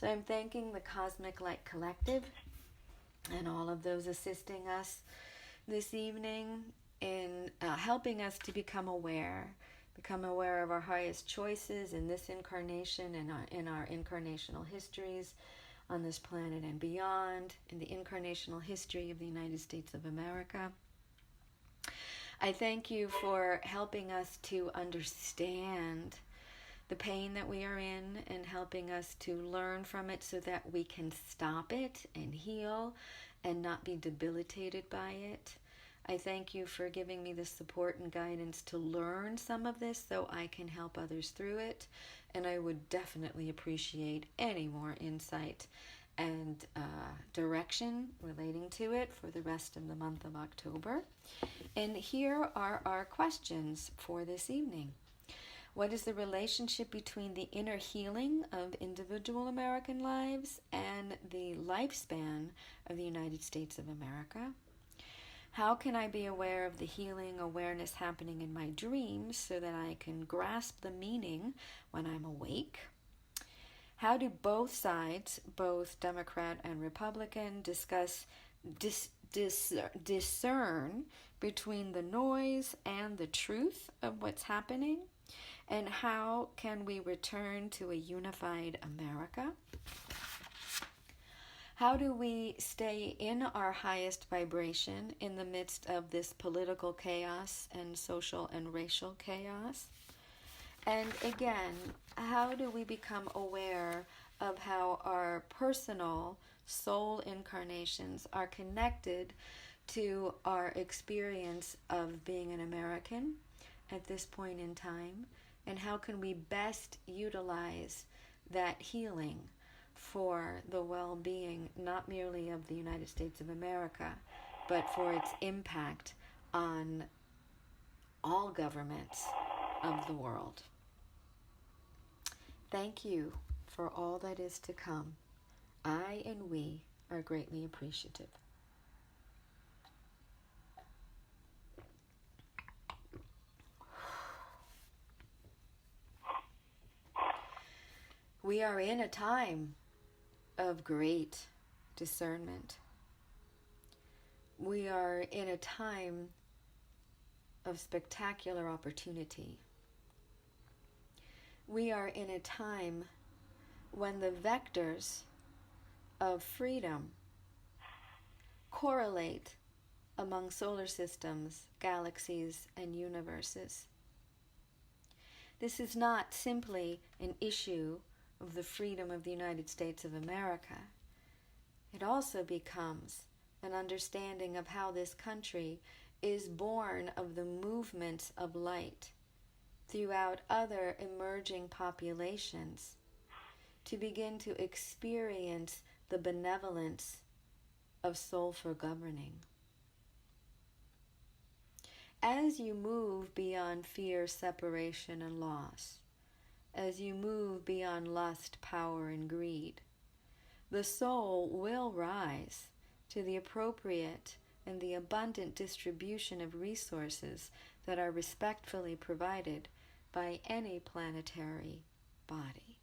So I'm thanking the Cosmic Light Collective and all of those assisting us this evening in helping us to become aware of our highest choices in this incarnation and in our incarnational histories on this planet and beyond, in the incarnational history of the United States of America. I thank you for helping us to understand the pain that we are in and helping us to learn from it so that we can stop it and heal and not be debilitated by it. I thank you for giving me the support and guidance to learn some of this so I can help others through it. And I would definitely appreciate any more insight and direction relating to it for the rest of the month of October. And here are our questions for this evening. What is the relationship between the inner healing of individual American lives and the lifespan of the United States of America? How can I be aware of the healing awareness happening in my dreams so that I can grasp the meaning when I'm awake? How do both sides, both Democrat and Republican, discern between the noise and the truth of what's happening? And how can we return to a unified America? How do we stay in our highest vibration in the midst of this political chaos and social and racial chaos? And again, how do we become aware of how our personal soul incarnations are connected to our experience of being an American at this point in time? And how can we best utilize that healing for the well-being, not merely of the United States of America, but for its impact on all governments of the world? Thank you for all that is to come. I and we are greatly appreciative. We are in a time of great discernment. We are in a time of spectacular opportunity. We are in a time when the vectors of freedom correlate among solar systems, galaxies, and universes. This is not simply an issue of the freedom of the United States of America. It also becomes an understanding of how this country is born of the movements of light throughout other emerging populations to begin to experience the benevolence of soul for governing. As you move beyond fear, separation, and loss, as you move beyond lust, power, and greed, the soul will rise to the appropriate and the abundant distribution of resources that are respectfully provided by any planetary body.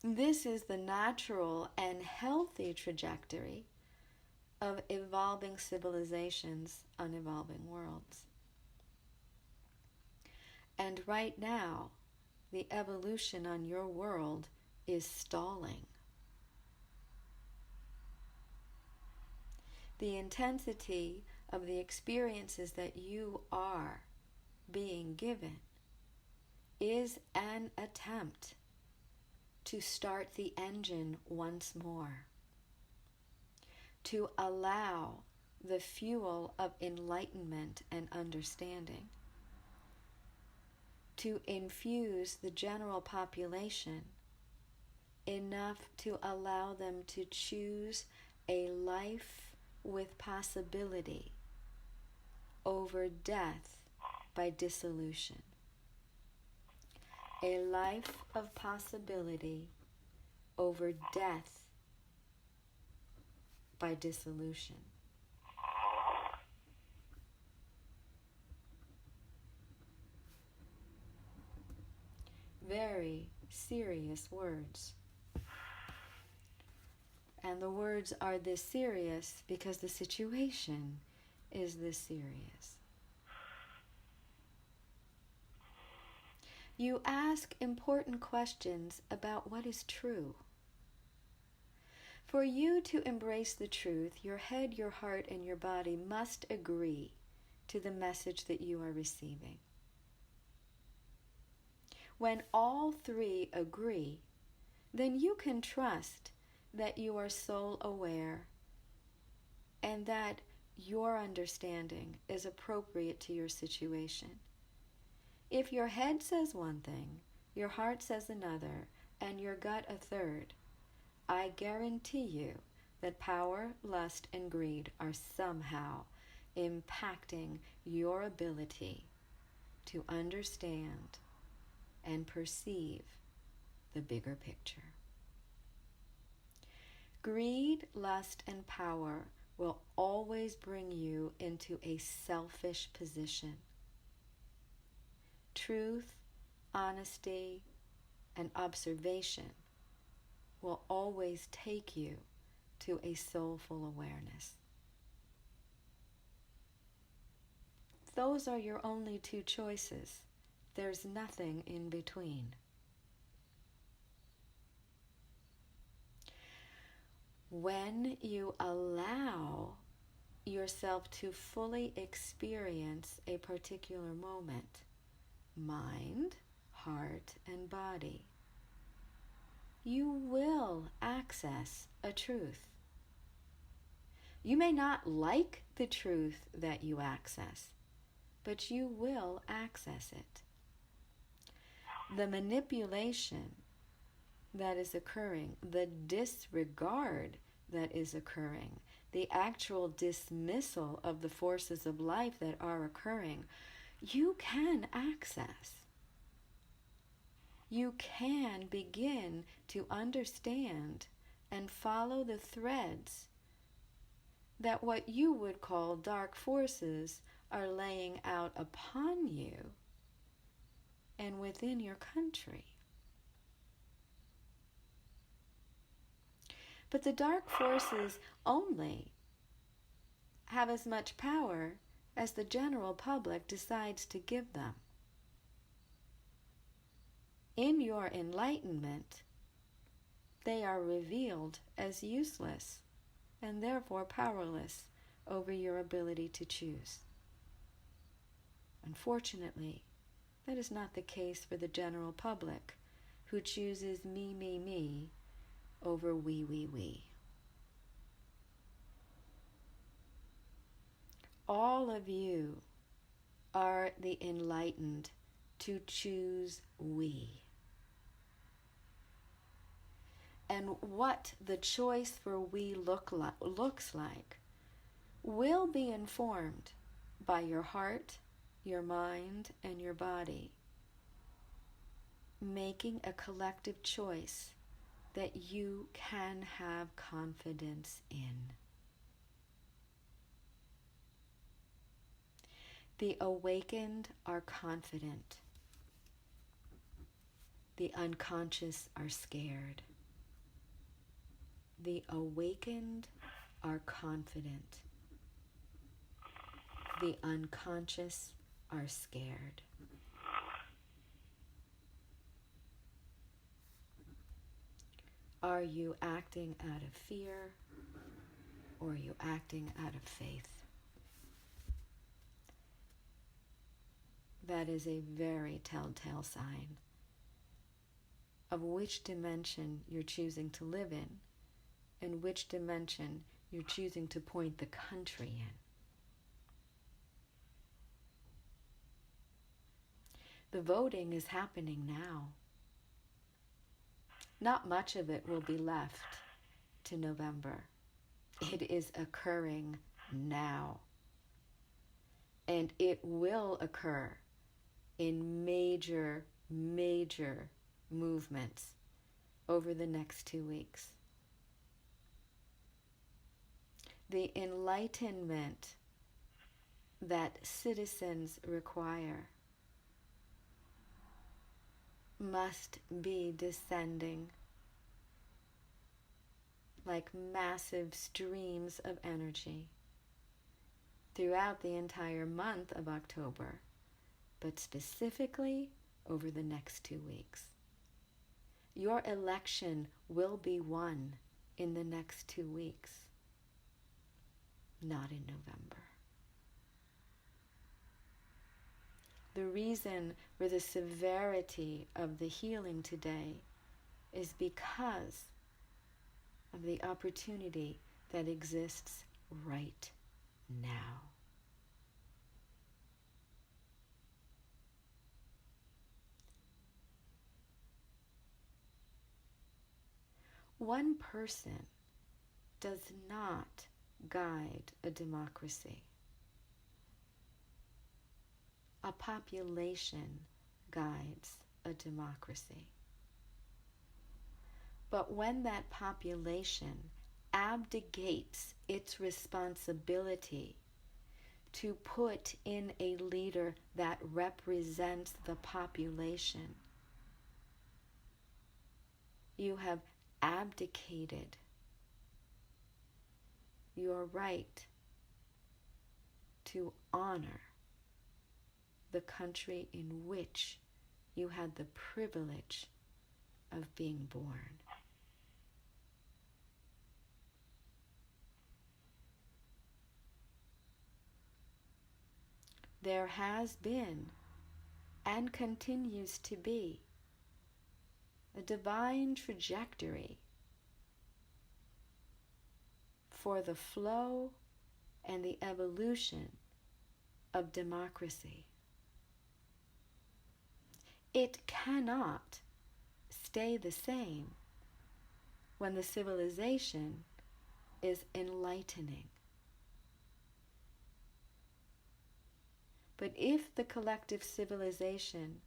This is the natural and healthy trajectory of evolving civilizations on evolving worlds. And right now, the evolution on your world is stalling. The intensity of the experiences that you are being given is an attempt to start the engine once more, to allow the fuel of enlightenment and understanding to infuse the general population enough to allow them to choose a life with possibility over death by dissolution. A life of possibility over death by dissolution. Very, serious words. And the words are this serious because the situation is this serious. You ask important questions about what is true. For you to embrace the truth, your head, your heart, and your body must agree to the message that you are receiving. When all three agree, then you can trust that you are soul aware and that your understanding is appropriate to your situation. If your head says one thing, your heart says another, and your gut a third, I guarantee you that power, lust, and greed are somehow impacting your ability to understand and perceive the bigger picture. Greed, lust, and power will always bring you into a selfish position. Truth, honesty, and observation will always take you to a soulful awareness. Those are your only two choices. There's nothing in between. When you allow yourself to fully experience a particular moment, mind, heart, and body, you will access a truth. You may not like the truth that you access, but you will access it. The manipulation that is occurring, the disregard that is occurring, the actual dismissal of the forces of life that are occurring, you can access. You can begin to understand and follow the threads that what you would call dark forces are laying out upon you and within your country. But the dark forces only have as much power as the general public decides to give them. In your enlightenment, they are revealed as useless and therefore powerless over your ability to choose. Unfortunately, that is not the case for the general public, who chooses me over we. All of you are the enlightened to choose we. And what the choice for we looks like will be informed by your heart, your mind, and your body, making a collective choice that you can have confidence in. The awakened are confident. The unconscious are scared. The awakened are confident. The unconscious are scared. Are you acting out of fear, or are you acting out of faith? That is a very telltale sign of which dimension you're choosing to live in and which dimension you're choosing to point the country in. The voting is happening now. Not much of it will be left to November. It is occurring now. And it will occur in major movements over the next 2 weeks. The enlightenment that citizens require must be descending like massive streams of energy throughout the entire month of October, but specifically over the next 2 weeks. Your election will be won in the next 2 weeks, not in November. The reason for the severity of the healing today is because of the opportunity that exists right now. One person does not guide a democracy. A population guides a democracy. But when that population abdicates its responsibility to put in a leader that represents the population, you have abdicated your right to honor the country in which you had the privilege of being born. There has been and continues to be a divine trajectory for the flow and the evolution of democracy. It cannot stay the same when the civilization is enlightening. But if the collective civilization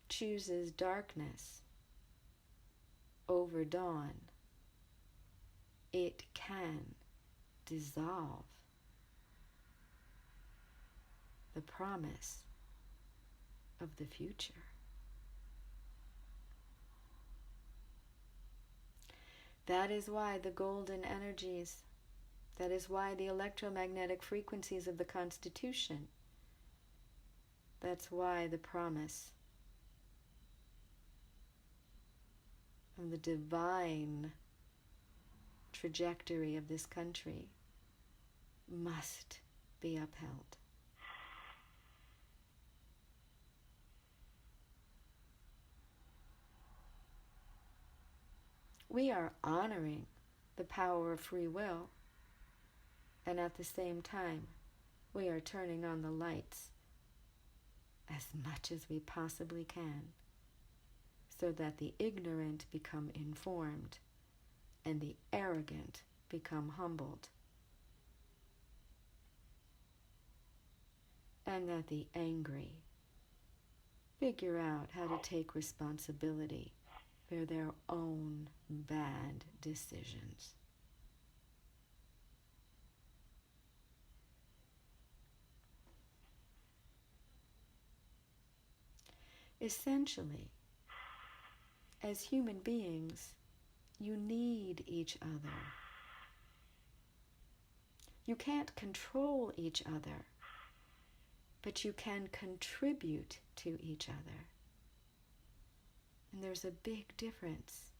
chooses darkness over dawn, it can dissolve the promise of the future. That is why the golden energies, that is why the electromagnetic frequencies of the Constitution, that's why the promise of the divine trajectory of this country must be upheld. We are honoring the power of free will, and at the same time, we are turning on the lights as much as we possibly can, so that the ignorant become informed and the arrogant become humbled, and that the angry figure out how to take responsibility for their own bad decisions. Essentially, as human beings, you need each other. You can't control each other, but you can contribute to each other. And there's a big difference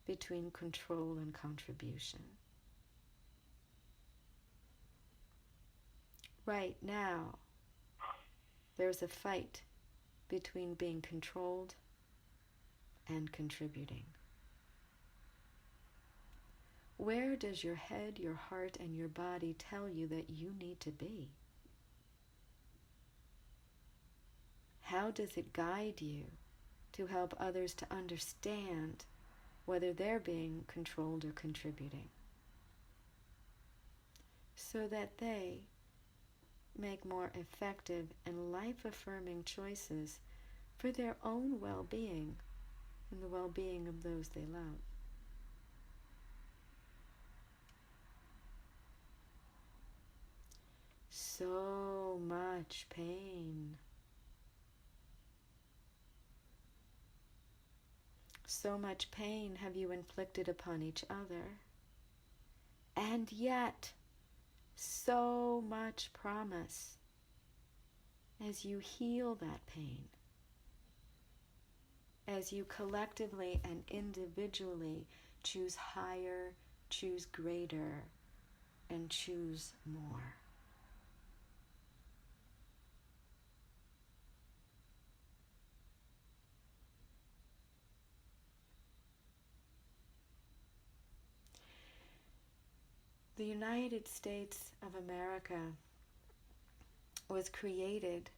between control and contribution. Right now, there's a fight between being controlled and contributing. Where does your head, your heart, and your body tell you that you need to be? How does it guide you to help others to understand whether they're being controlled or contributing, so that they make more effective and life-affirming choices for their own well-being and the well-being of those they love? So much pain. So much pain have you inflicted upon each other. And yet, so much promise as you heal that pain, as you collectively and individually choose higher, choose greater, and choose more. The United States of America was created,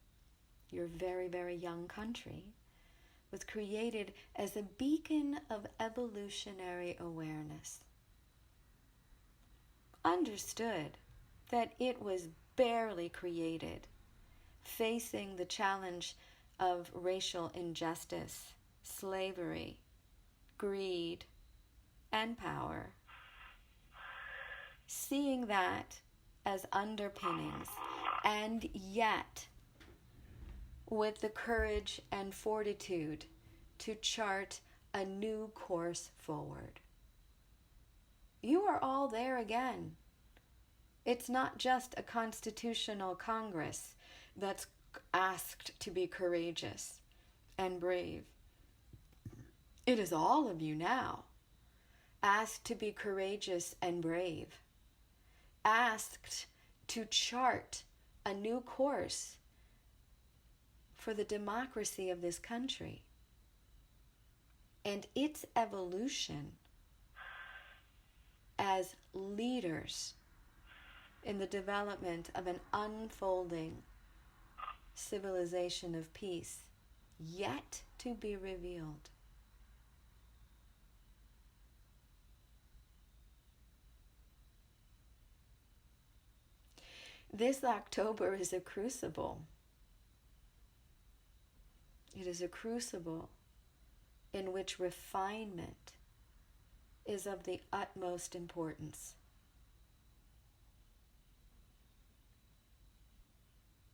your very, very young country, was created as a beacon of evolutionary awareness. Understood that it was barely created, facing the challenge of racial injustice, slavery, greed, and power. Seeing that as underpinnings, and yet with the courage and fortitude to chart a new course forward. You are all there again. It's not just a constitutional Congress that's asked to be courageous and brave. It is all of you now, asked to be courageous and brave, asked to chart a new course for the democracy of this country and its evolution as leaders in the development of an unfolding civilization of peace yet to be revealed. This October is a crucible. It is a crucible in which refinement is of the utmost importance.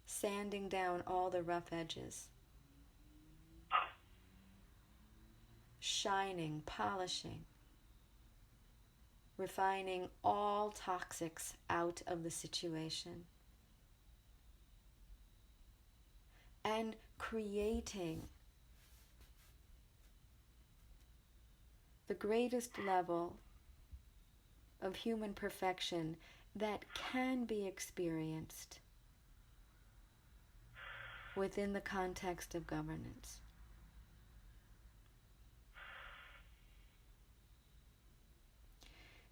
Sanding down all the rough edges. Shining, polishing, refining all toxics out of the situation. And creating the greatest level of human perfection that can be experienced within the context of governance.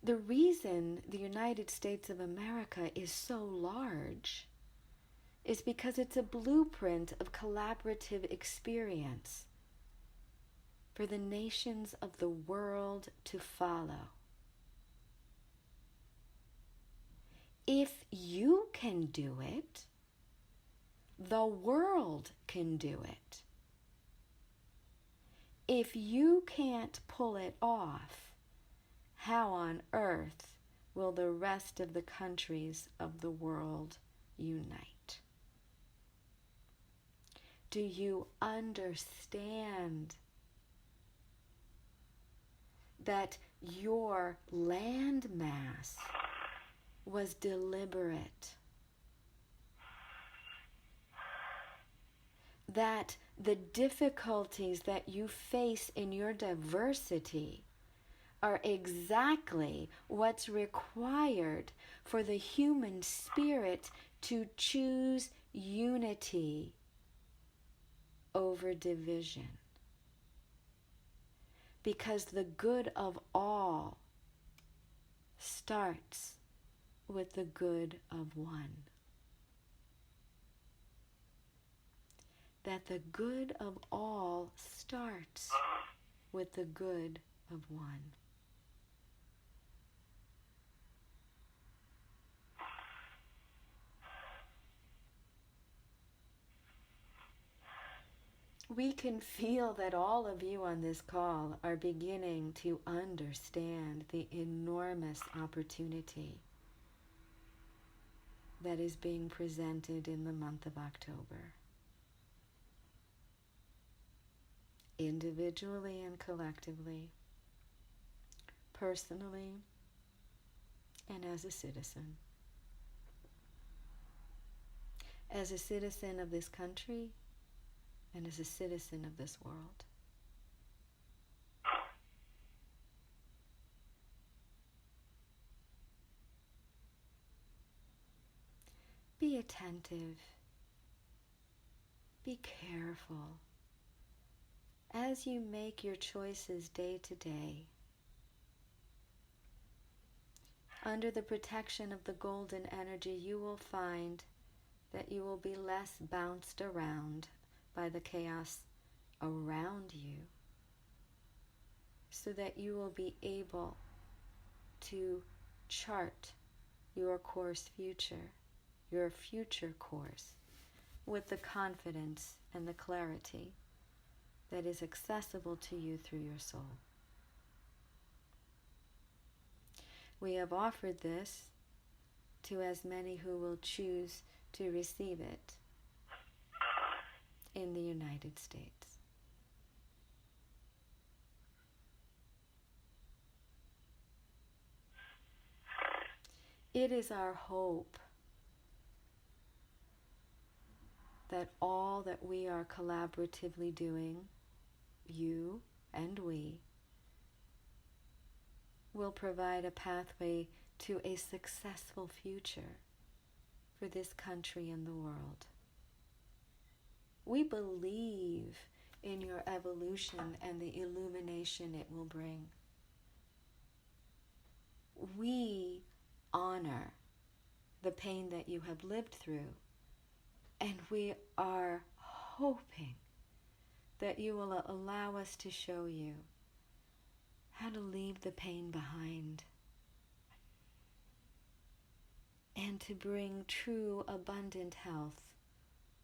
The reason the United States of America is so large is because it's a blueprint of collaborative experience for the nations of the world to follow. If you can do it, the world can do it. If you can't pull it off, how on earth will the rest of the countries of the world unite? Do you understand that your landmass was deliberate? That the difficulties that you face in your diversity are exactly what's required for the human spirit to choose unity over division. Because the good of all starts with the good of one. That the good of all starts with the good of one. We can feel that all of you on this call are beginning to understand the enormous opportunity that is being presented in the month of October. individually and collectively, personally, and as a citizen. As a citizen of this country and as a citizen of this world. Be attentive. Be careful as you make your choices day to day. Under the protection of the golden energy, you will find that you will be less bounced around by the chaos around you, so that you will be able to chart your your future course, with the confidence and the clarity that is accessible to you through your soul. We have offered this to as many who will choose to receive it in the United States. It is our hope that all that we are collaboratively doing, you and we, will provide a pathway to a successful future for this country and the world. We believe in your evolution and the illumination it will bring. We honor the pain that you have lived through, and we are hoping that you will allow us to show you how to leave the pain behind and to bring true abundant health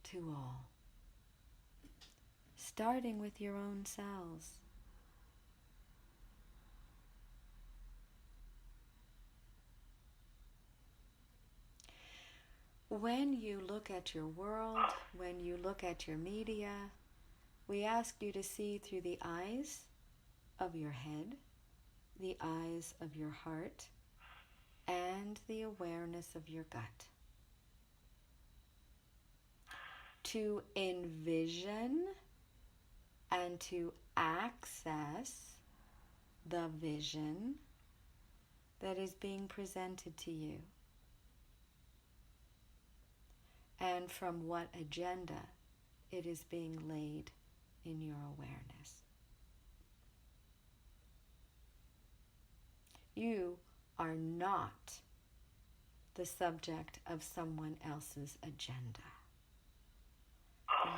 to all, starting with your own selves. When you look at your world, when you look at your media, we ask you to see through the eyes of your head, the eyes of your heart, and the awareness of your gut. To envision and to access the vision that is being presented to you, and from what agenda it is being laid in your awareness. You are not the subject of someone else's agenda.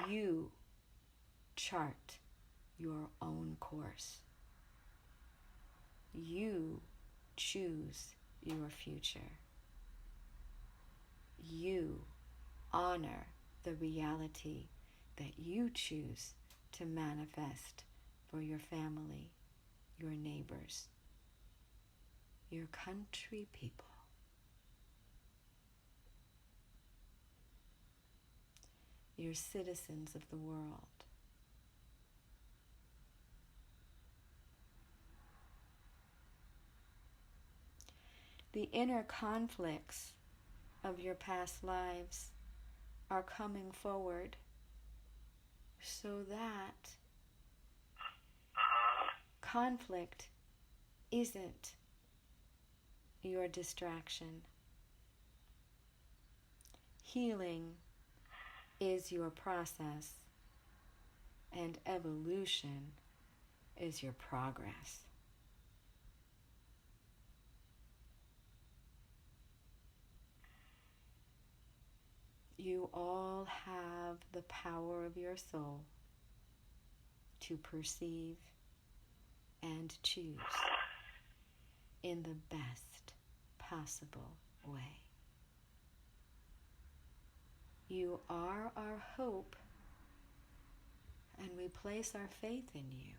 You chart your own course. You choose your future. You honor the reality that you choose to manifest for your family, your neighbors, your country people. Your citizens of the world. The inner conflicts of your past lives are coming forward so that conflict isn't your distraction. Healing is your process, and evolution is your progress. You all have the power of your soul to perceive and choose in the best possible way. You are our hope, and we place our faith in you.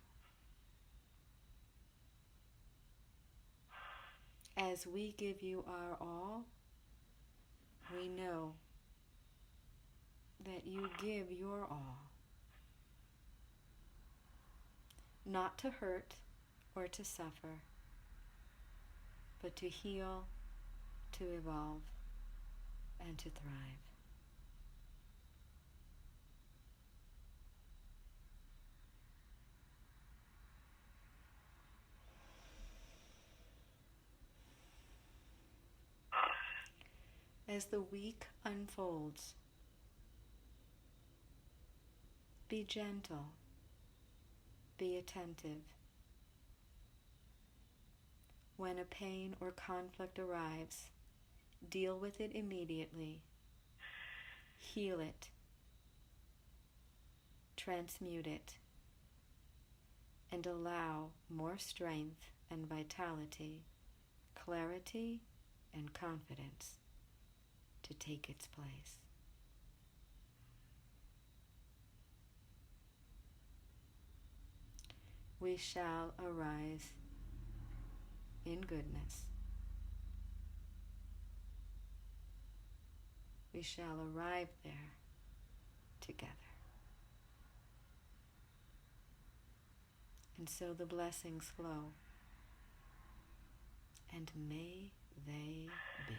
As we give you our all, we know that you give your all. not to hurt or to suffer, but to heal, to evolve, and to thrive. As the week unfolds, be gentle, be attentive. When a pain or conflict arrives, deal with it immediately. Heal it. Transmute it. And allow more strength and vitality, clarity and confidence to take its place. We shall arise in goodness. We shall arrive there together. And so the blessings flow, and may they be.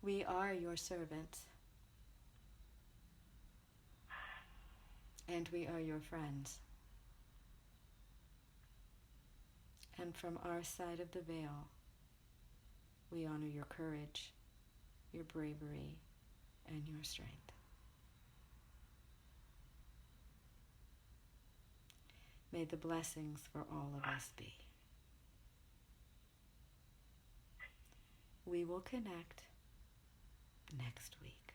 We are your servants, and we are your friends. And from our side of the veil, we honor your courage, your bravery, and your strength. May the blessings for all of us be. We will connect next week.